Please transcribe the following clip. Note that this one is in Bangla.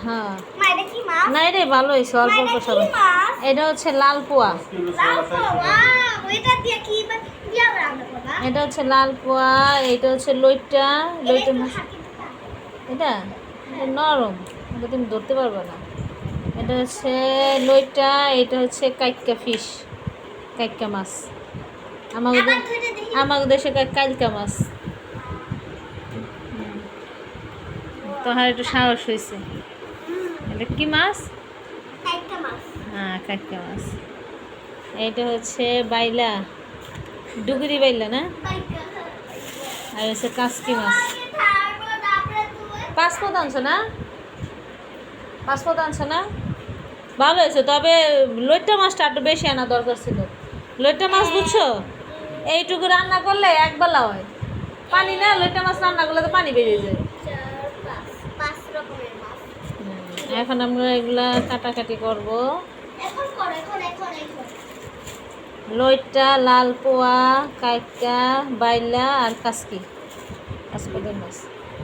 হ্যাঁ মা এটা কি মাছ? না রে ভালো হয়েছে অল্প অল্প কি সবাই। মাছ? এটা হচ্ছে লাল পোয়া। লাউ পাওয়া। ওইটা দিয়ে কি দিয়ে রান্না করবা? এটা হচ্ছে লাল পোয়া, এটা হচ্ছে লইট্টা এটা লইট্টা একটু মাছ। হাতে দিতে হবে। এটা এটা নরম, এটা তুমি ধরতে পারবে না। এটা হচ্ছে লইট্টা, এটা হচ্ছে কাইক্কা ফিশ, কাইক্কা মাছ। আমাদের আবার ধরে দেখি। আমাদের দেশে কাইলকা মাছ। তোমার একটু সাহস হয়েছে। এটা কি মাছ? একটা মাছ। হ্যাঁ কাইক্কা মাছ। এইটা হচ্ছে বাইলা, ডুগরি বাইলা না? আর হচ্ছে কাসকি মাছ। পাসপোর্ট আনছো না? পাসপোর্ট আনছো না? ভালো হয়েছে, তবে লইট্টা মাছটা একটু বেশি আনা দরকার ছিল। লইট্টা মাছ বুঝছো, এইটুকু রান্না করলে একবেলা হয়। পানি না, লইট্টা মাছ রান্না করলে তো পানি বেরিয়ে যায়। পাঁচ রকমের মাছ। এখন আমরা এগুলা কাটাকাটি করব। এখন করো, এখন। লইট্টা, লাল পোয়া, কাইক্কা, বাইলা আর কাসকি, কাসকি মাছ।